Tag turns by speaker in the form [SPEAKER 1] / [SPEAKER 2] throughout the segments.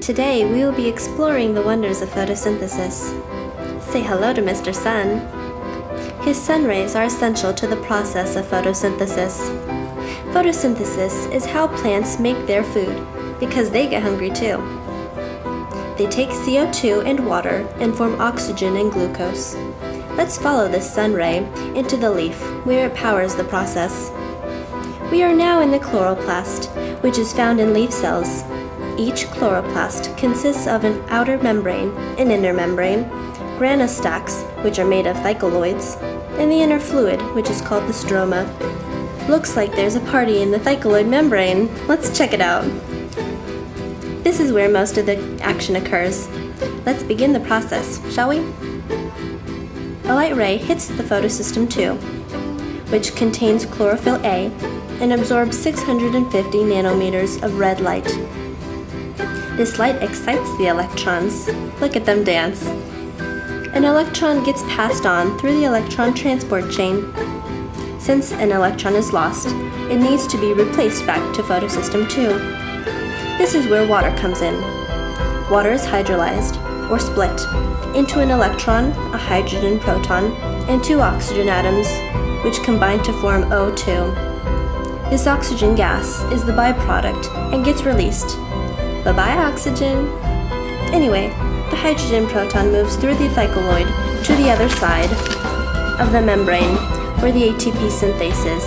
[SPEAKER 1] Today we will be exploring the wonders of photosynthesis. Say hello to Mr. Sun. His sun rays are essential to the process of photosynthesis. Photosynthesis is how plants make their food, because they get hungry too. They take CO2 and water and form oxygen and glucose. Let's follow this sun ray into the leaf, where it powers the process. We are now in the chloroplast, which is found in leaf cells. Each chloroplast consists of an outer membrane, an inner membrane, granostacks, which are made of thylakoids, and the inner fluid, which is called the stroma. Looks like there's a party in the thylakoid membrane. Let's check it out. This is where most of the action occurs. Let's begin the process, shall we? A light ray hits the photosystem II, which contains chlorophyll A and absorbs 650 nanometers of red light. This light excites the electrons. Look at them dance. An electron gets passed on through the electron transport chain. Since an electron is lost, it needs to be replaced back to photosystem II. This is where water comes in. Water is hydrolyzed, or split, into an electron, a hydrogen proton, and two oxygen atoms, which combine to form O2. This oxygen gas is the byproduct and gets released. Bye-bye, oxygen! Anyway, the hydrogen proton moves through the thylakoid to the other side of the membrane, where the ATP synthase is.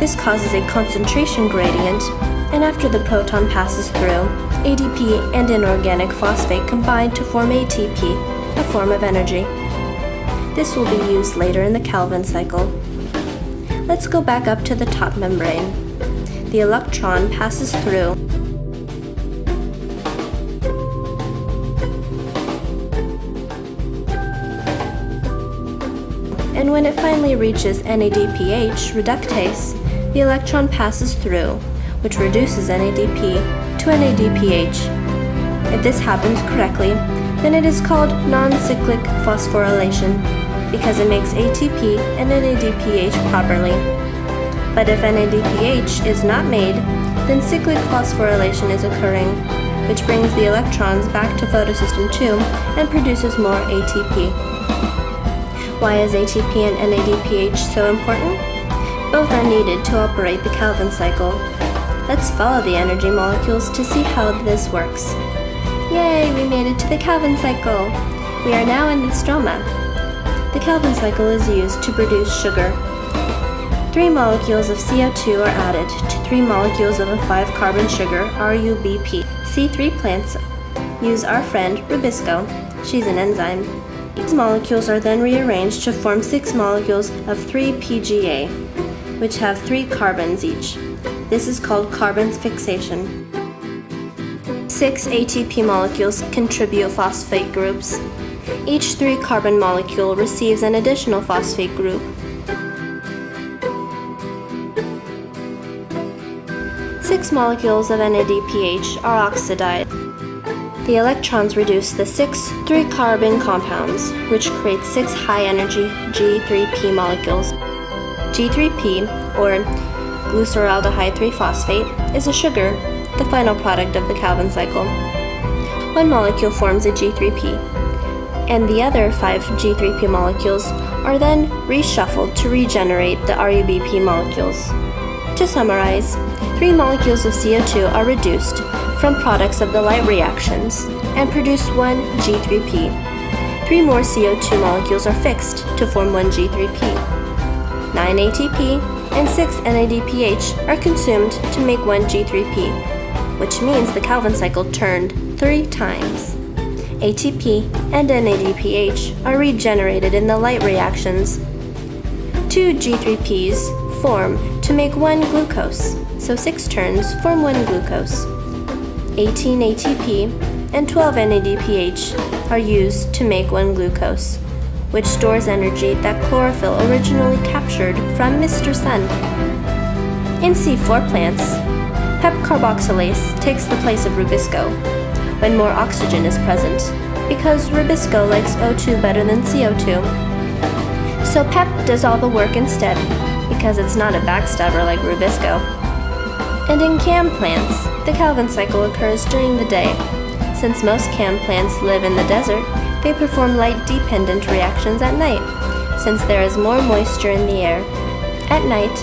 [SPEAKER 1] This causes a concentration gradient, and after the proton passes through, ADP and inorganic phosphate combine to form ATP, a form of energy. This will be used later in the Calvin cycle. Let's go back up to the top membrane. The electron passes through, and when it finally reaches NADPH reductase, the electron passes through, which reduces NADP to NADPH. If this happens correctly, then it is called non-cyclic phosphorylation, because it makes ATP and NADPH properly. But if NADPH is not made, then cyclic phosphorylation is occurring, which brings the electrons back to photosystem II and produces more ATP. Why is ATP and NADPH so important? Both are needed to operate the Calvin cycle. Let's follow the energy molecules to see how this works. Yay, we made it to the Calvin cycle! We are now in the stroma. The Calvin cycle is used to produce sugar. 3 molecules of CO2 are added to 3 molecules of a 5-carbon sugar, RUBP. C3 plants use our friend rubisco. She's an enzyme. These molecules are then rearranged to form 6 molecules of 3-PGA, which have 3 carbons each. This is called carbon fixation. 6 ATP molecules contribute phosphate groups. Each 3-carbon molecule receives an additional phosphate group. 6 molecules of NADPH are oxidized. The electrons reduce the 6 3-carbon compounds, which creates 6 high-energy G3P molecules. G3P, or glyceraldehyde 3-phosphate, is a sugar, the final product of the Calvin cycle. One molecule forms a G3P, and the other 5 G3P molecules are then reshuffled to regenerate the RUBP molecules. To summarize, 3 molecules of CO2 are reduced from products of the light reactions and produce 1 G3P. 3 more CO2 molecules are fixed to form 1 G3P. 9 ATP and 6 NADPH are consumed to make 1 G3P, which means the Calvin cycle turned 3 times. ATP and NADPH are regenerated in the light reactions. 2 G3Ps form to make 1 glucose, so 6 turns form 1 glucose. 18 ATP and 12 NADPH are used to make 1 glucose, which stores energy that chlorophyll originally captured from Mr. Sun. In C4 plants, PEP carboxylase takes the place of rubisco when more oxygen is present, because rubisco likes O2 better than CO2. So PEP does all the work instead, because it's not a backstabber like rubisco. And in CAM plants, the Calvin cycle occurs during the day, Since most canned plants live in the desert, they perform light-dependent reactions at night, since there is more moisture in the air. At night,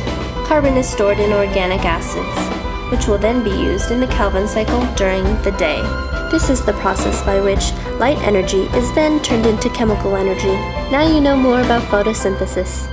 [SPEAKER 1] carbon is stored in organic acids, which will then be used in the Calvin cycle during the day. This is the process by which light energy is then turned into chemical energy. Now you know more about photosynthesis.